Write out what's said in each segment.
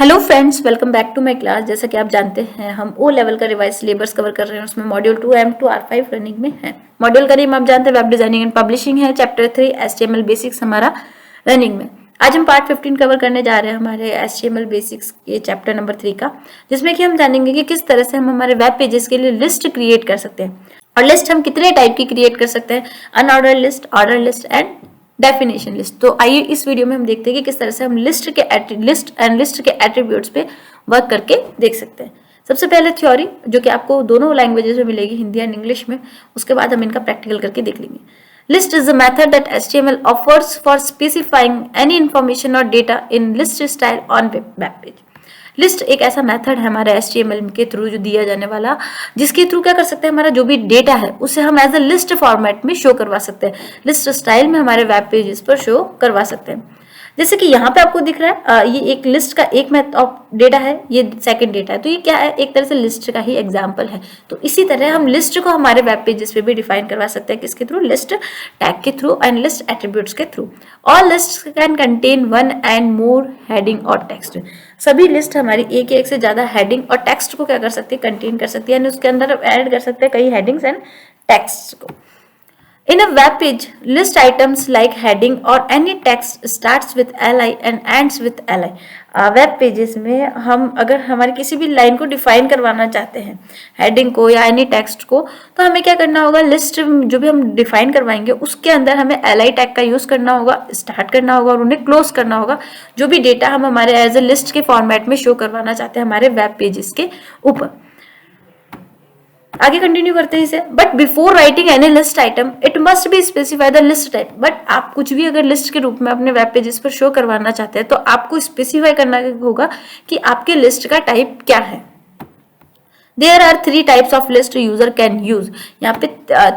Hello friends, welcome back to my class. जैसा कि आप जानते हैं हम ओ लेवल का रिवाइज सिलेबस कवर कर रहे हैं। उसमें मॉड्यूल 2 M2 R5 रनिंग में है। मॉड्यूल का नेम आप जानते हैं वेब डिजाइनिंग एंड पब्लिशिंग है। चैप्टर 3 HTML बेसिक्स हमारा रनिंग में। आज हम पार्ट 15 कवर करने जा रहे हैं हमारे HTML बेसिक्स के चैप्टर नंबर 3 का, जिसमें कि हम जानेंगे कि किस तरह से हम हमारे वेब पेजेस के लिए लिस्ट क्रिएट कर सकते हैं। और लिस्ट हम कितने टाइप की क्रिएट कर सकते हैं, unordered list, order list and definition list. तो आइए इस वीडियो में हम देखते हैं कि किस तरह से हम लिस्ट के एट्रीब्यूट्स पे वर्क करके देख सकते हैं। सबसे पहले थ्योरी, जो कि आपको दोनों लैंग्वेजेस में मिलेगी, हिंदी एंड इंग्लिश में। उसके बाद हम इनका प्रैक्टिकल करके देख लेंगे। List is a method that HTML offers for specifying any information और data in list style on web page. List एक ऐसा मेथड है हमारे HTML के थ्रू जो दिया जाने वाला, जिसके थ्रू क्या कर सकते हैं, हमारा जो भी डेटा है उसे हम एज अ लिस्ट फॉर्मेट में शो करवा सकते हैं, लिस्ट स्टाइल में हमारे वेब पेजेस पर शो करवा सकते हैं। जैसे कि यहाँ पे आपको दिख रहा है, ये एक लिस्ट का एक मेथड ऑफ डेटा है, ये सेकंड डेटा है। तो ये क्या है, एक तरह से लिस्ट का ही एग्जांपल है। तो इसी तरह हम लिस्ट को हमारे वेब पेजेस पे भी डिफाइन करवा सकते हैं। किसके थ्रू? लिस्ट टैग के थ्रू एंड लिस्ट एट्रीब्यूट्स के through. All list can contain one and more heading और टेक्स्ट। सभी लिस्ट हमारी एक या एक से ज्यादा हेडिंग और टेक्स्ट को क्या कर सकती है, कंटेन कर सकती है, यानी उसके अंदर ऐड कर सकते हैं कई हेडिंग्स एंड टेक्स्ट को। In a web page, list items like heading or any text starts with li and ends with li. Web pages में हम अगर हमारी किसी भी लाइन को डिफाइन करवाना चाहते हैं, हेडिंग को या एनी टेक्स्ट को, तो हमें क्या करना होगा, लिस्ट जो भी हम डिफाइन करवाएंगे उसके अंदर हमें li टैग का यूज करना होगा, स्टार्ट करना होगा और उन्हें क्लोज करना होगा, जो भी डेटा हम हमारे एज ए लिस्ट के फॉर्मेट में शो करवाना चाहते हैं हमारे वेब पेजेस के ऊपर। आगे कंटिन्यू करते हैं इसे। But before writing any list item it must be specify the list type. But आप कुछ भी अगर लिस्ट के रूप में अपने वेब पेजेस पर शो करवाना चाहते हैं तो आपको स्पेसिफाई करना होगा कि आपके लिस्ट का टाइप क्या है। There are 3 types of list user can use. यहाँ पे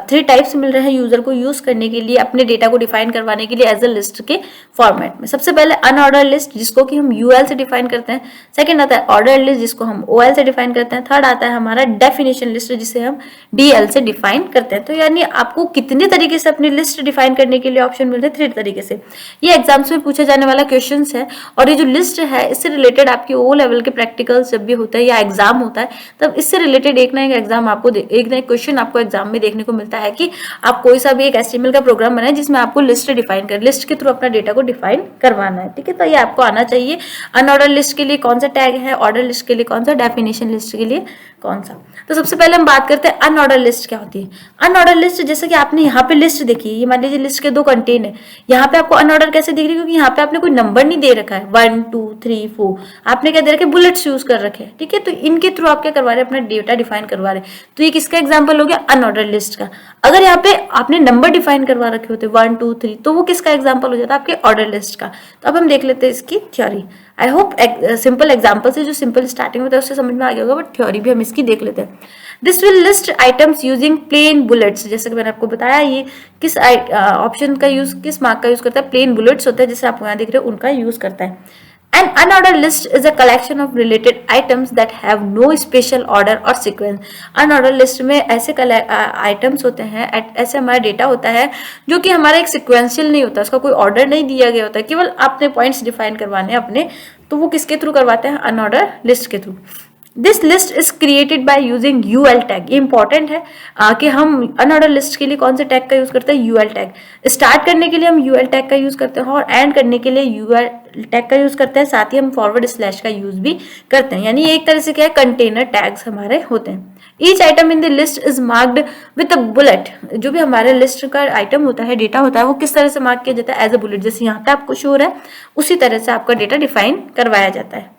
3 टाइप्स मिल रहे हैं यूजर को यूज करने के लिए, अपने डेटा को डिफाइन करवाने के लिए एज अ लिस्ट के फॉर्मेट में। सबसे पहले अनऑर्डर लिस्ट, जिसको कि हम UL से डिफाइन करते हैं। सेकंड आता है ऑर्डर लिस्ट, जिसको हम OL से डिफाइन करते हैं। थर्ड आता है हमारा डेफिनेशन लिस्ट, जिसे हम DL से डिफाइन करते हैं। तो यानी आपको कितने तरीके से अपनी लिस्ट डिफाइन करने के लिए ऑप्शन मिल रहे हैं, 3 तरीके से। ये एग्जाम्स में पूछा जाने वाला क्वेश्चन है। और ये जो लिस्ट है इससे रिलेटेड आपके O लेवल के प्रैक्टिकल्स जब भी होता है या एग्जाम होता है, तब इससे रिलेटेड एक ना एक एग्जाम आपको एक ना एक क्वेश्चन आपको एग्जाम में देखने को मिलता है कि आप कोई सा भी एक HTML का प्रोग्राम बनाए जिसमें आपको लिस्ट डिफाइन कर, लिस्ट के थ्रू अपना डेटा को डिफाइन करवाना है। ठीक है, तो ये आपको आना चाहिए। अनऑर्डर लिस्ट के लिए कौन सा टैग है, ऑर्डर लिस्ट के लिए कौन सा, डेफिनेशन लिस्ट के लिए कौन सा। तो सबसे पहले हम बात करते हैं अनऑर्डर लिस्ट क्या होती है। अनऑर्डर लिस्ट, जैसे कि आपने यहाँ पे लिस्ट देखी, ये मान लीजिए लिस्ट के 2 कंटेन है। यहाँ पे आपको अनऑर्डर कैसे दिख रही है, क्योंकि यहाँ पे आपने कोई नंबर नहीं दे रखा है, 1 2 3 4, आपने क्या दे रखे, बुलेट्स यूज कर रखे हैं। ठीक है, तो इनके थ्रू आप क्या करवा रहे हैं, अपना डेटा डिफाइन करवा रहे हैं। तो ये किसका एग्जाम्पल हो गया, अनऑर्डर लिस्ट का। अगर यहाँ पे आपने नंबर डिफाइन करवा रखे होते 1 2 3, तो वो किसका एग्जाम्पल हो जाता है, आपके ऑर्डर लिस्ट का। तो अब हम देख लेते हैं इसकी theory. I hope simple example से, जो सिंपल स्टार्टिंग में था उससे समझ में आ गया होगा, बट थ्योरी भी हम इसकी देख लेते हैं। This will list items using plain bullets. जैसे कि मैंने आपको बताया, ये किस ऑप्शन का यूज, किस मार्क का यूज करता है, प्लेन बुलेट्स होता है, जैसे आप यहाँ देख रहे हो उनका यूज करता है। An unordered list is a collection of related items that have no special order or sequence. Unordered list में ऐसे आइटम्स होते हैं, ऐसे हमारा डेटा होता है जो कि हमारा एक सिक्वेंशियल नहीं होता, उसका कोई ऑर्डर नहीं दिया गया होता है, केवल आपने पॉइंट्स डिफाइन करवाने अपने। तो वो किसके थ्रू करवाते हैं, अनऑर्डर लिस्ट के through. This list is created by using UL tag. ये इंपॉर्टेंट है कि हम अनऑर्डर लिस्ट के लिए कौन से टैग का यूज करते हैं, UL टैग। स्टार्ट करने के लिए हम UL टैग का यूज करते हैं और एंड करने के लिए UL टैग का यूज करते हैं। साथ ही हम फॉरवर्ड स्लैश का यूज भी करते हैं। यानी एक तरह से क्या है, कंटेनर टैग्स हमारे होते हैं। Each item in the list is marked with a bullet. जो भी हमारे लिस्ट का आइटम होता है, डेटा होता है, वो किस तरह से मार्क किया जाता है, एज अ बुलेट। जैसे यहाँ पे आपको शो हो रहा है, उसी तरह से आपका डेटा डिफाइन करवाया जाता है।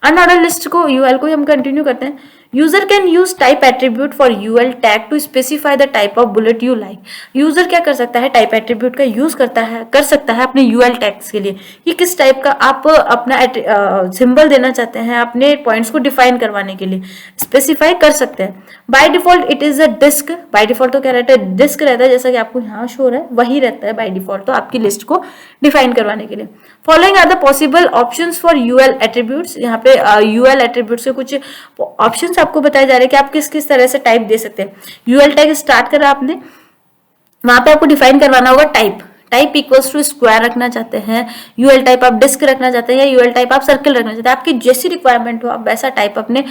अनऑर्डर लिस्ट को, UL को हम कंटिन्यू करते हैं। User can use type attribute for UL tag to specify the type of bullet you like. User क्या कर सकता है, टाइप एट्रीब्यूट का यूज कर सकता है अपने UL टैग्स के लिए कि किस टाइप का आप अपना सिंबल देना चाहते हैं, अपने पॉइंट्स को डिफाइन करवाने के लिए स्पेसिफाई कर सकते हैं। By default it is a disc. By default तो क्या रहता है, डिस्क रहता है, जैसा कि आपको यहाँ शो हो रहा है वही रहता है बाय डिफॉल्ट, तो आपकी लिस्ट को डिफाइन करवाने के लिए। Following are the possible options for UL attributes. यहाँ पे UL एट्रीब्यूट्स के कुछ ऑप्शंस आपको बताए जा रहे हैं कि आप किस किस तरह से टाइप दे सकते हैं। UL टैग स्टार्ट करा आपने, वहां पे आपको डिफाइन करवाना होगा type. Type equals to square रखना चाहते हैं, यूएल टाइप आप डिस्क रखना चाहते हैं, या यूएल टाइप आप सर्कल रखना चाहते हैं, आपकी जैसी रिक्वायरमेंट हो आप वैसा टाइप अपने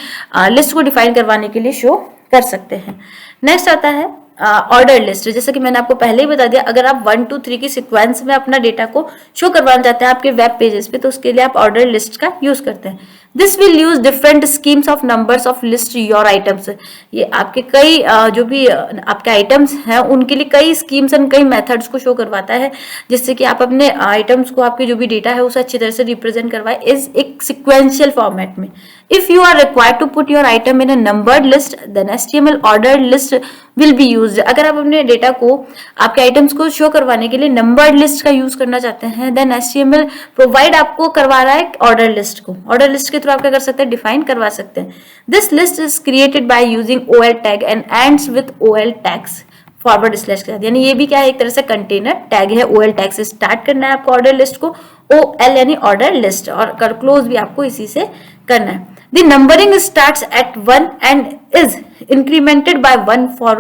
लिस्ट को डिफाइन करवाने के लिए शो कर सकते हैं। नेक्स्ट आता है ऑर्डर लिस्ट। जैसे कि मैंने आपको पहले ही बता दिया, अगर आप 1 2 3 की सीक्वेंस में अपना डेटा को शो करवाना चाहते हैं आपके वेब पेजेस पे, तो उसके लिए आप ऑर्डर लिस्ट का यूज करते हैं। This will use different schemes of numbers of list your items. ये आपके कई जो भी आपके आइटम्स हैं उनके लिए कई स्कीम्स एंड कई मेथड्स को शो करवाता है, जिससे कि आप अपने आइटम्स को, आपके जो भी डेटा है उसे अच्छी तरह से रिप्रेजेंट करवाए इस एक सिक्वेंशियल फॉर्मेट में। If you are required to put your item in a numbered list, then HTML ordered list will be used. अगर आप अपने डेटा को, आपके आइटम्स को शो करवाने के लिए नंबर्ड लिस्ट का यूज करना चाहते हैं, देन HTML प्रोवाइड आपको करवा रहा है ऑर्डर लिस्ट को। ऑर्डर लिस्ट के थ्रू आप क्या कर सकते हैं, डिफाइन करवा सकते हैं। This list is created by using OL tag and ends with OL tags forward slash के साथ। यानी ये भी क्या है, एक तरह से कंटेनर टैग है। OL टैग से स्टार्ट करना है आपको ऑर्डर लिस्ट को, OL यानी ऑर्डर लिस्ट, और क्लोज भी आपको इसी से करना है। The numbering starts at 1 and is incremented by 1 for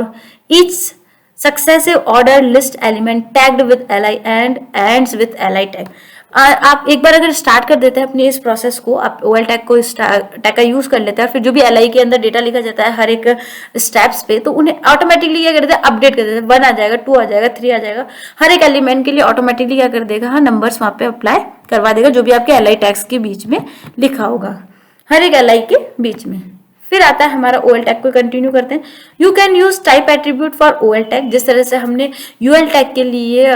each successive order list element tagged with li and ends with li tag. आप एक बार अगर स्टार्ट कर देते हैं अपनी इस प्रोसेस को, आप OL टैग को टैग का यूज कर लेते हैं, फिर जो भी li के अंदर डेटा लिखा जाता है हर एक स्टेप्स पे, तो उन्हें ऑटोमेटिकली क्या करते हैं, अपडेट कर देते हैं। 1 आ जाएगा, 2 आ जाएगा, 3 आ जाएगा, हर एक एलिमेंट के लिए ऑटोमेटिकली क्या कर देगा, हाँ नंबर्स वहां पे अप्लाई करवा देगा जो भी आपके li टैग्स के बीच में लिखा होगा, हर एक li के बीच में। फिर आता है हमारा OL टैग को कंटिन्यू करते हैं। You can use type attribute for OL tag. जिस तरह से हमने UL टैग के लिए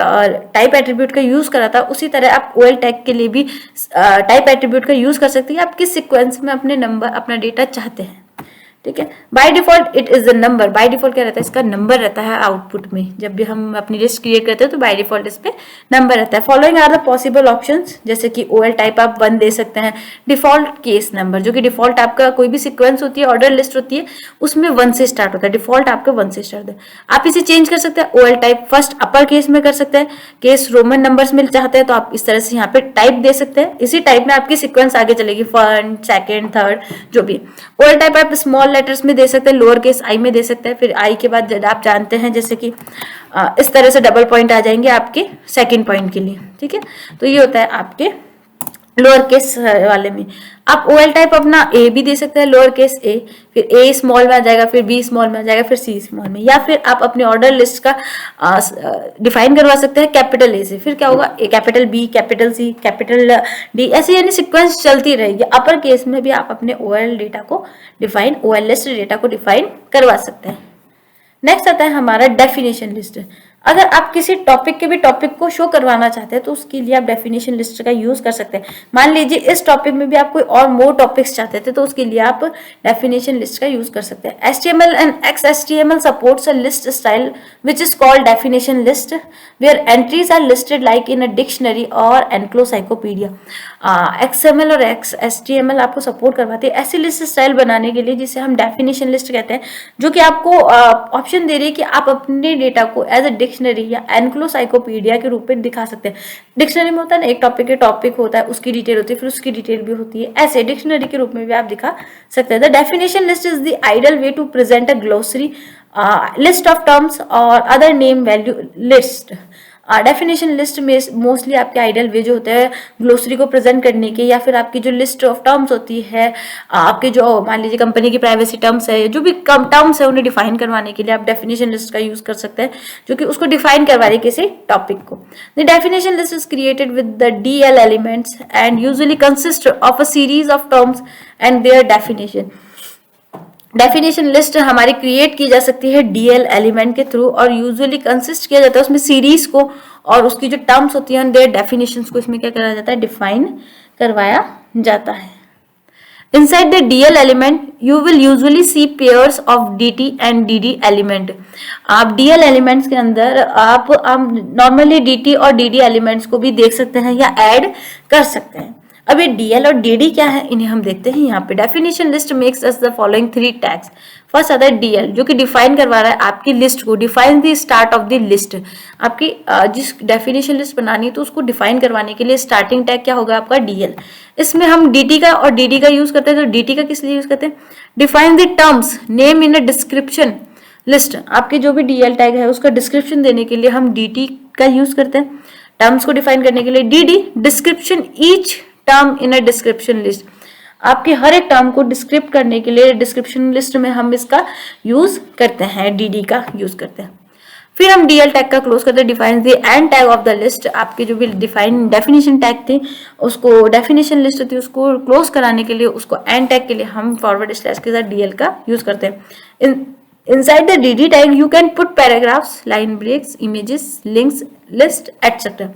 टाइप एट्रीब्यूट का यूज करा था, उसी तरह आप OL टैग के लिए भी टाइप एट्रीब्यूट का यूज कर सकते हैं। आप किस सीक्वेंस में अपने नंबर, अपना डेटा चाहते हैं, ठीक है। Bye default it is a number. By default क्या रहता है, इसका नंबर रहता है आउटपुट में। जब भी हम अपनी लिस्ट क्रिएट करते हैं तो बाय डिफॉल्ट इस पे नंबर रहता है। Following are the possible options, जैसे कि OL टाइप आप 1 दे सकते हैं, डिफॉल्ट केस नंबर, जो कि डिफॉल्ट आपका कोई भी सीक्वेंस होती है, ऑर्डर लिस्ट होती है, उसमें 1 से स्टार्ट होता है, डिफॉल्ट आपका 1 से स्टार्ट होता है। आप इसे चेंज कर सकते हैं, OL type first upper case में कर सकते हैं, केस रोमन नंबर्स में चाहते हैं तो आप इस तरह से यहाँ पे टाइप दे सकते हैं। इसी टाइप में आपकी सीक्वेंस आगे चलेगी, फर्स्ट, सेकेंड, थर्ड, जो भी। OL टाइप आप स्मॉल लेटर्स में दे सकते हैं, लोअर केस आई में दे सकते हैं, फिर आई के बाद आप जानते हैं जैसे कि इस तरह से डबल पॉइंट आ जाएंगे आपके सेकंड पॉइंट के लिए, ठीक है। तो ये होता है आपके लोअर केस वाले में। आप OL टाइप अपना A भी दे सकते हैं, लोअर केस A, फिर A स्मॉल में आ जाएगा, फिर B स्मॉल में आ जाएगा, फिर C स्मॉल में, या फिर आप अपने ऑर्डर लिस्ट का डिफाइन करवा सकते हैं कैपिटल A से, फिर क्या होगा, A capital B, capital C, capital D, ऐसे यानी सीक्वेंस चलती रहेगी। अपर केस में भी आप अपने OL डेटा को डिफाइन, OL लिस्ट डेटा को डिफाइन करवा सकते हैं। नेक्स्ट आता है हमारा डेफिनेशन लिस्ट। अगर आप किसी टॉपिक के भी टॉपिक को शो करवाना चाहते हैं तो उसके लिए आप डेफिनेशन लिस्ट का यूज कर सकते हैं। मान लीजिए इस टॉपिक में भी आप कोई और मोर टॉपिक्स चाहते थे तो उसके लिए आप डेफिनेशन लिस्ट का यूज कर सकते हैं। HTML and XHTML supports a list style which is called definition list where entries are listed like in a dictionary और एनक्लोसाइक्लोपीडिया। XML और XHTML आपको सपोर्ट करवाते हैं ऐसी लिस्ट स्टाइल बनाने के लिए जिसे हम डेफिनेशन लिस्ट कहते हैं, जो कि आपको ऑप्शन दे रही है कि आप अपने डेटा को एज अ डिक्शनरी या एनक्लोसाइक्लोपीडिया के रूप में दिखा सकते हैं। डिक्शनरी में होता है ना, एक टॉपिक के टॉपिक होता है, उसकी डिटेल होती है, फिर उसकी डिटेल भी होती है, ऐसे डिक्शनरी के रूप में भी आप दिखा सकते हैं। The definition list is the ideal way to present a glossary list of terms और other name value list. Definition list में मोस्टली आपके आइडियल वे जो होते हैं ग्लोसरी को प्रेजेंट करने के, या फिर आपकी जो लिस्ट ऑफ टर्म्स होती है, आपके जो मान लीजिए कंपनी की प्राइवेसी टर्म्स है, जो भी कम टर्म्स है उन्हें डिफाइन करवाने के लिए आप डेफिनेशन लिस्ट का यूज कर सकते हैं, जो कि उसको डिफाइन करवा रही है किसी टॉपिक को। The definition list is created with the DL elements and usually consist of a series of terms and their definition. Definition list हमारी क्रिएट की जा सकती है DL एलिमेंट के थ्रू, और यूजुअली कंसिस्ट किया जाता है उसमें सीरीज को और उसकी जो टर्म्स होती हैं देयर डेफिनेशंस को इसमें क्या करा जाता है, डिफाइन करवाया जाता है। Inside the DL element, you will usually see pairs of DT and DD element. आप DL elements के अंदर आप नॉर्मली DT और DD elements को भी देख सकते हैं या ऐड कर सकते हैं। अब ये DL और DD क्या है, इन्हें हम देखते हैं यहाँ पे। Definition list makes us the following 3 tags. First आता है DL, जो कि डिफाइन करवा रहा है आपकी लिस्ट को, define the start of the list. आपकी जिस डेफिनेशन लिस्ट बनानी है तो उसको डिफाइन करवाने के लिए स्टार्टिंग टैग क्या होगा आपका, DL। इसमें हम DT का और DD का यूज करते हैं। तो DT का किस लिए यूज करते हैं, define the terms name in a description list. आपके जो भी DL टैग है उसका डिस्क्रिप्शन देने के लिए हम DT का यूज करते हैं। टर्म्स को डिफाइन करने के लिए DD description each term in a description list, आपके हर एक टर्म को डिस्क्रिप्ट करने के लिए डिस्क्रिप्शन लिस्ट में हम इसका यूज करते हैं, डीडी का यूज करते हैं। फिर हम डीएल टैग का क्लोज करते हैं, define the end tag of the list, आपकी जो भी डिफाइन डेफिनेशन टैग थी उसको, डेफिनेशन लिस्ट थी उसको क्लोज कराने के लिए, उसको एंड टैग के लिए हम फॉरवर्ड स्लैश के साथ डीएल का यूज करते हैं। Inside the DD tag, you can put paragraphs, line breaks, images, links, list, etc.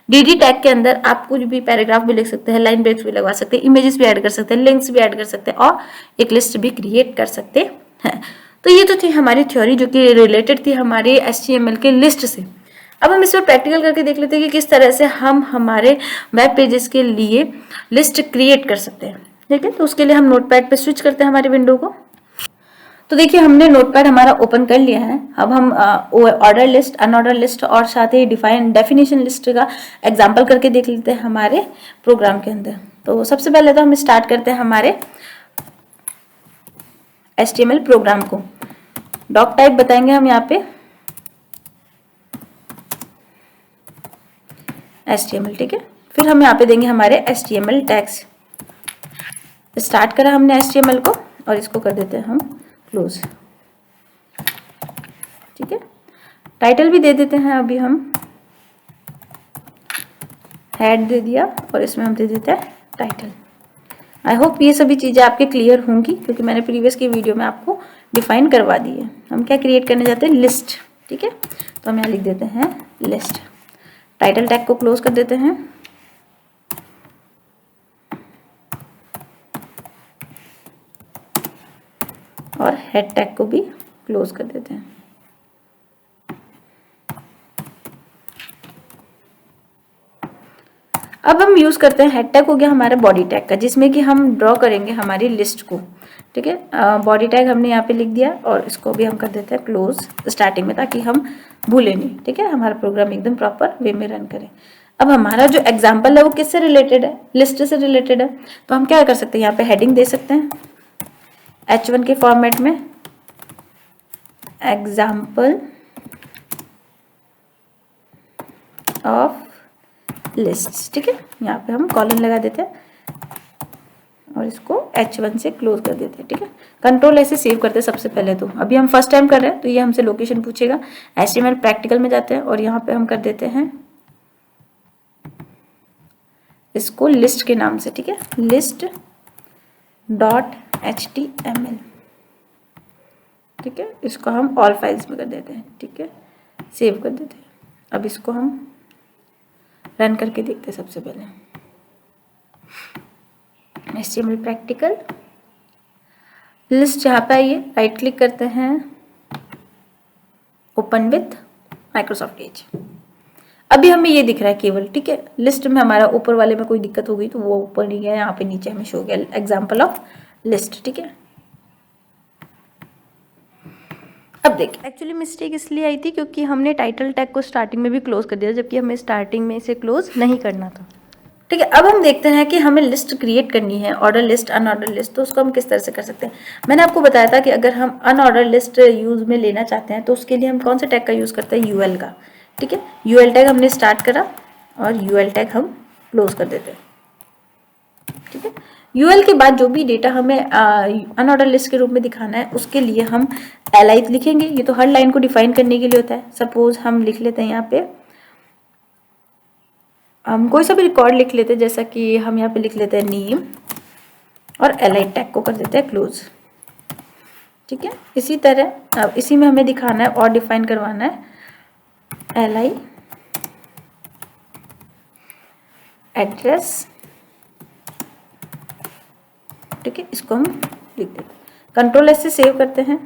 DD tag के अंदर आप कुछ भी पैराग्राफ भी लिख सकते हैं, लाइन ब्रेक्स भी लगवा सकते हैं, इमेजेस भी ऐड कर सकते हैं, लिंक्स भी ऐड कर सकते हैं और एक लिस्ट भी क्रिएट कर सकते हैं। तो ये तो थी हमारी थ्योरी जो कि रिलेटेड थी हमारे HTML के लिस्ट से। अब हम इस पर प्रैक्टिकल करके देख लेते हैं कि किस तरह से हम हमारे वेब पेजेस के लिए लिस्ट क्रिएट कर सकते हैं। ठीक है, तो उसके लिए हम नोटपैड पे स्विच करते हैं हमारी विंडो को। तो देखिए हमने नोटपैड हमारा ओपन कर लिया है। अब हम ऑर्डर लिस्ट, अनऑर्डर लिस्ट और साथ ही डेफिनेशन लिस्ट का एग्जांपल करके देख लेते हैं हमारे प्रोग्राम के अंदर। तो सबसे पहले तो हम स्टार्ट करते हैं हमारे HTML प्रोग्राम को। डॉक टाइप बताएंगे हम यहाँ पे HTML, ठीक है। फिर हम यहाँ पे देंगे हमारे HTML टैग्स। स्टार्ट करा हमने HTML को और इसको कर देते हैं हम क्लोज, ठीक है। टाइटल भी दे देते हैं, अभी हम हेड दे दिया और इसमें हम दे देते हैं टाइटल। आई होप ये सभी चीज़ें आपके क्लियर होंगी क्योंकि मैंने प्रीवियस की वीडियो में आपको डिफाइन करवा दी है। हम क्या क्रिएट करने जाते हैं, लिस्ट, ठीक है। तो हम यहाँ लिख देते हैं लिस्ट। टाइटल टैग को क्लोज कर देते हैं और हेड टैग को भी क्लोज कर देते हैं। अब हम यूज करते हैं हेड टैग, हो गया हमारा बॉडी टैग का, जिसमें कि हम ड्रॉ करेंगे हमारी लिस्ट को, ठीक है। बॉडी टैग हमने यहाँ पे लिख दिया और इसको भी हम कर देते हैं क्लोज स्टार्टिंग में, ताकि हम भूलें नहीं, ठीक है। हमारा प्रोग्राम एकदम प्रॉपर वे में रन करें। अब हमारा जो एग्जाम्पल है वो किससे रिलेटेड है, लिस्ट से रिलेटेड है। तो हम क्या कर सकते हैं, यहाँ पे हेडिंग दे सकते हैं H1 के फॉर्मेट में, एग्जाम्पल ऑफ लिस्ट, ठीक है। यहाँ पे हम कॉलन लगा देते हैं और इसको H1 से क्लोज कर देते हैं, ठीक है। कंट्रोल ऐसे सेव करते हैं सबसे पहले। तो अभी हम फर्स्ट टाइम कर रहे हैं तो ये हमसे लोकेशन पूछेगा। HTML प्रैक्टिकल में जाते हैं और यहाँ पे हम कर देते हैं इसको लिस्ट के नाम से, ठीक है, list.html, ठीक है। इसको हम ऑल फाइल्स में कर देते हैं, ठीक है, सेव कर देते हैं। अब इसको हम रन करके देखते हैं। सबसे पहले HTML प्रैक्टिकल लिस्ट, यहाँ पे आइए, राइट क्लिक करते हैं, ओपन विथ माइक्रोसॉफ्ट एज। अभी हमें ये दिख रहा है केवल, ठीक है। लिस्ट में हमारा ऊपर वाले में कोई दिक्कत हो गई तो वो ऊपर नहीं गया, यहाँ पे नीचे हमें शो गया एग्जाम्पल ऑफ लिस्ट, ठीक है। अब देखिए एक्चुअली मिस्टेक इसलिए आई थी क्योंकि हमने टाइटल टैग को स्टार्टिंग में भी क्लोज कर दिया, जबकि हमें स्टार्टिंग में इसे क्लोज नहीं करना था, ठीक है। अब हम देखते हैं कि हमें लिस्ट क्रिएट करनी है, ऑर्डर लिस्ट, अनऑर्डर लिस्ट। तो उसको हम किस तरह से कर सकते हैं। मैंने आपको बताया था कि अगर हम अनऑर्डर लिस्ट यूज में लेना चाहते हैं तो उसके लिए हम कौन से टैग का यूज करते हैं, यूएल का, ठीक है। यूएल टैग हमने स्टार्ट करा और यूएल टैग हम क्लोज कर देते हैं, ठीक है। यूएल के बाद जो भी डेटा हमें अनऑर्डर लिस्ट के रूप में दिखाना है उसके लिए हम li लिखेंगे। ये तो हर लाइन को डिफाइन करने के लिए होता है। सपोज हम लिख लेते हैं, यहाँ पे हम कोई सा भी रिकॉर्ड लिख लेते हैं, जैसा कि हम यहाँ पे लिख लेते हैं नेम और li टैग को कर देते हैं क्लोज, ठीक है। इसी तरह अब इसी में हमें दिखाना है और डिफाइन करवाना है li एड्रेस, ठीक है। इसको हम लिख देते हैं, कंट्रोल एस से सेव करते हैं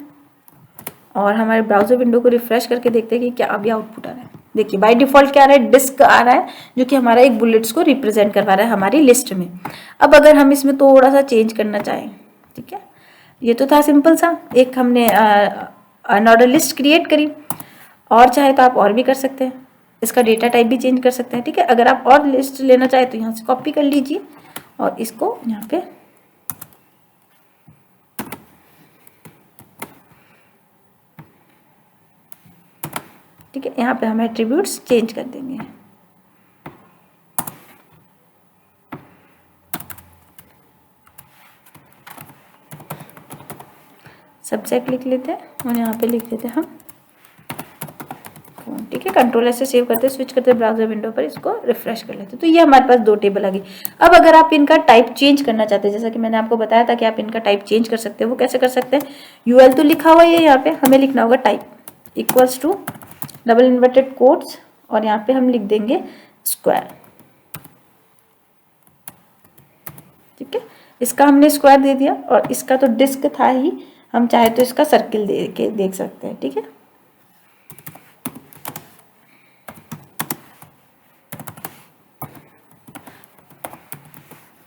और हमारे ब्राउजर विंडो को रिफ्रेश करके देखते हैं कि क्या अभी आउटपुट आ रहा है। देखिए बाय डिफॉल्ट क्या आ रहा है, डिस्क आ रहा है, जो कि हमारा एक बुलेट्स को रिप्रेजेंट करवा रहा है हमारी लिस्ट में। अब अगर हम इसमें थोड़ा सा चेंज करना चाहें, ठीक है, ये तो था सिंपल सा, एक हमने अनऑर्डर लिस्ट क्रिएट करी, और चाहे तो आप और भी कर सकते हैं, इसका डेटा टाइप भी चेंज कर सकते हैं, ठीक है। अगर आप और लिस्ट लेना चाहे तो यहाँ से कॉपी कर लीजिए और इसको यहाँ पे ठीक है, यहाँ पे हम एट्रीब्यूट्स चेंज कर देंगे, सब्जेक्ट लिख लेते हैं और यहाँ पे लिख देते हैं हम फोन। ठीक है, कंट्रोल ऐसे सेव करते हैं, स्विच करते हैं ब्राउजर विंडो पर, इसको रिफ्रेश कर लेते हैं। तो ये हमारे पास 2 टेबल आ गई। अब अगर आप इनका टाइप चेंज करना चाहते हैं, जैसा कि मैंने आपको बताया था कि आप इनका टाइप चेंज कर सकते हैं, वो कैसे कर सकते हैं? यूएल तो लिखा हुआ है यहाँ पे, हमें लिखना होगा type equals to double inverted quotes और यहाँ पे हम लिख देंगे स्क्वायर। ठीक है, इसका हमने स्क्वायर दे दिया और इसका तो डिस्क था ही, हम चाहे तो इसका सर्किल दे के देख सकते हैं। ठीक है,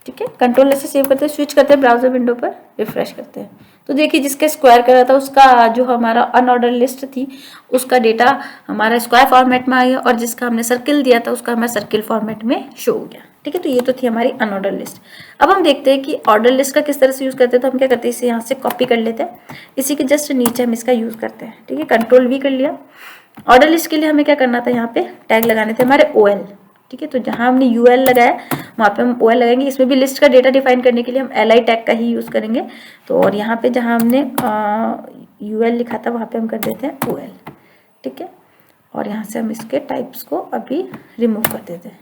ठीक है, कंट्रोल ऐसे सेव करते हैं, स्विच करते हैं ब्राउजर विंडो पर, रिफ्रेश करते हैं। तो देखिए जिसके स्क्वायर करा था उसका जो हमारा अनऑर्डर लिस्ट थी उसका डेटा हमारा स्क्वायर फॉर्मेट में आ गया और जिसका हमने सर्किल दिया था उसका हमारा सर्किल फॉर्मेट में शो हो गया। ठीक है, तो ये तो थी हमारी अनऑर्डर लिस्ट। अब हम देखते हैं कि ऑर्डर लिस्ट का किस तरह से यूज़ करते हैं। तो हम क्या करते हैं, इसे यहाँ से कॉपी कर लेते हैं, इसी के जस्ट नीचे हम इसका यूज़ करते हैं। ठीक है, कंट्रोल V कर लिया। ऑर्डर लिस्ट के लिए हमें क्या करना था, यहाँ पे टैग लगाने थे हमारे OL। ठीक है, तो जहाँ हमने UL लगाया वहाँ पे हम OL लगाएंगे। इसमें भी लिस्ट का डेटा डिफाइन करने के लिए हम LI टैग का ही यूज़ करेंगे। तो और यहाँ पे जहाँ हमने UL लिखा था वहाँ पे हम कर देते हैं OL। ठीक है, और यहाँ से हम इसके टाइप्स को अभी रिमूव कर देते हैं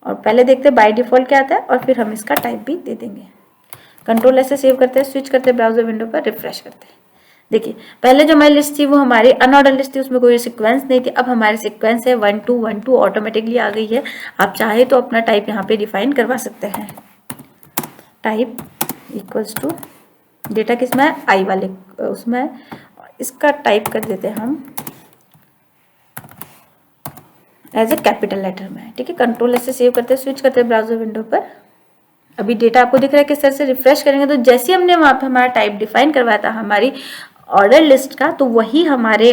और पहले देखते हैं बाय डिफ़ॉल्ट क्या आता है और फिर हम इसका टाइप भी दे देंगे। कंट्रोल ऐसे सेव करते हैं, स्विच करते हैं ब्राउजर विंडो पर, रिफ्रेश करते हैं। देखिए पहले जो हमारी लिस्ट थी वो हमारी अनऑर्डर लिस्ट थी, उसमें कोई सीक्वेंस नहीं थी। अब हमारी सीक्वेंस है 1 2 1 2 ऑटोमेटिकली आ गई है। आप चाहे तो अपना टाइप यहाँ पे डिफाइन करवा सकते हैं। टाइप इक्वल्स टू डेटा किसमें है, आई वाले उसमें, इसका टाइप कर देते हैं हम एज ए कैपिटल लेटर में। ठीक है, कंट्रोल ऐसे सेव करते हैं, स्विच करते हैं ब्राउजर विंडो पर। अभी डेटा आपको दिख रहा है किस तरह से, रिफ्रेश करेंगे तो जैसे हमने वहाँ पे हमारा टाइप डिफाइन करवाया था हमारी ऑर्डर लिस्ट का, तो वही हमारे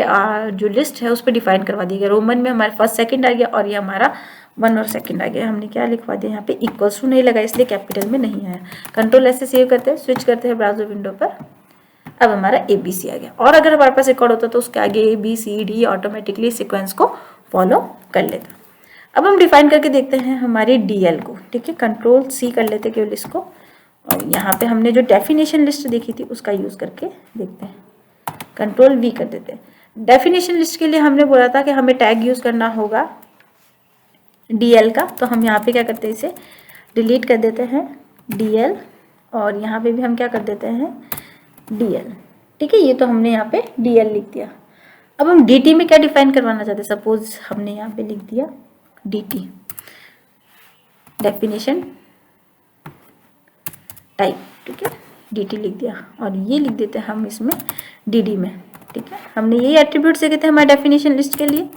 जो लिस्ट है उस पर डिफाइन करवा दिया गया। रोमन में हमारे फर्स्ट सेकंड आ गया और ये हमारा 1 और सेकंड आ गया। हमने क्या लिखवा दिया यहाँ पे, इक्वल्स टू नहीं लगा इसलिए कैपिटल में नहीं आया। कंट्रोल ऐसे सेव करते हैं, स्विच करते हैं ब्राउजर विंडो पर। अब हमारा ABC आ गया और अगर हमारे पास रिकॉर्ड होता तो उसके आगे ABCD ऑटोमेटिकली सिक्वेंस को फॉलो कर लेता। अब हम डिफाइन करके देखते हैं हमारी DL को। ठीक है, कंट्रोल C कर लेते केवल इसको और यहाँ पे हमने जो डेफिनेशन लिस्ट देखी थी उसका यूज़ करके देखते हैं। कंट्रोल V कर देते हैं। डेफिनेशन लिस्ट के लिए हमने बोला था कि हमें टैग यूज़ करना होगा DL का, तो हम यहाँ पे क्या करते हैं, इसे डिलीट कर देते हैं DL और यहाँ पे भी हम क्या कर देते हैं DL। ठीक है, ये तो हमने यहाँ पे DL लिख दिया। अब हम DT में क्या डिफाइन करवाना चाहते हैं, सपोज हमने यहाँ पे लिख दिया DT डेफिनेशन टाइप। ठीक है, DT लिख दिया और ये लिख देते हैं हम इसमें DD में। ठीक है, हमने यही एट्रीब्यूट्स देखे थे हमारे डेफिनेशन लिस्ट के लिए,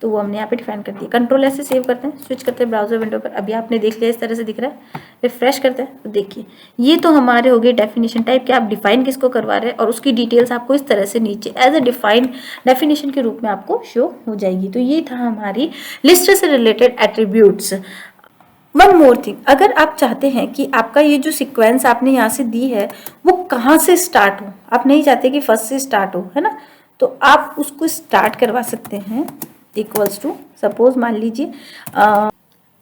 तो वो हमने यहाँ पे डिफाइन कर दिया। कंट्रोल ऐसे सेव करते हैं, स्विच करते हैं ब्राउजर विंडो पर। अभी आपने देख लिया इस तरह से दिख रहा है, रिफ्रेश करते हैं तो देखिए ये तो हमारे हो गए डेफिनेशन टाइप कि आप डिफाइन किसको करवा रहे हैं और उसकी डिटेल्स आपको इस तरह से नीचे एज ए डिफाइंड डेफिनेशन के रूप में आपको शो हो जाएगी। तो ये था हमारी लिस्ट से related attributes. One more thing, अगर आप चाहते हैं कि आपका ये जो सीक्वेंस आपने यहाँ से दी है वो कहाँ से स्टार्ट हो, आप नहीं चाहते कि फर्स्ट से स्टार्ट हो, है ना, तो आप उसको स्टार्ट करवा सकते हैं इक्वल्स टू, सपोज मान लीजिए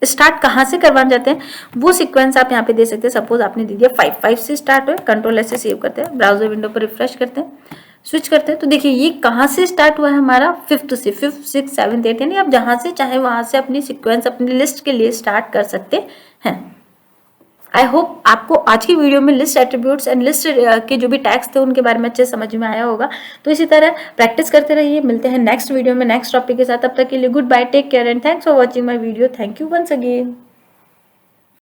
स्टार्ट कहाँ से करवाना चाहते हैं वो सीक्वेंस आप यहाँ पे दे सकते हैं। सपोज आपने दे दिया 5 से स्टार्ट हो, कंट्रोल ऐसे सेव करते हैं, ब्राउजर विंडो पर रिफ्रेश करते हैं, स्विच करते हैं तो देखिए ये कहाँ से स्टार्ट हुआ है हमारा 5th से, 5th 6th 7th 8th, यानी आप जहाँ से चाहे वहाँ से अपनी सीक्वेंस अपनी लिस्ट के लिए स्टार्ट कर सकते हैं। आई होप आपको आज की वीडियो में लिस्ट एट्रीब्यूट्स एंड लिस्ट के जो भी टैग्स थे उनके बारे में अच्छे समझ में आया होगा। तो इसी तरह प्रैक्टिस करते रहिए, मिलते हैं नेक्स्ट वीडियो में नेक्स्ट टॉपिक के साथ। तब तक के लिए good bye, take care and thanks for watching my video. Thank you once again.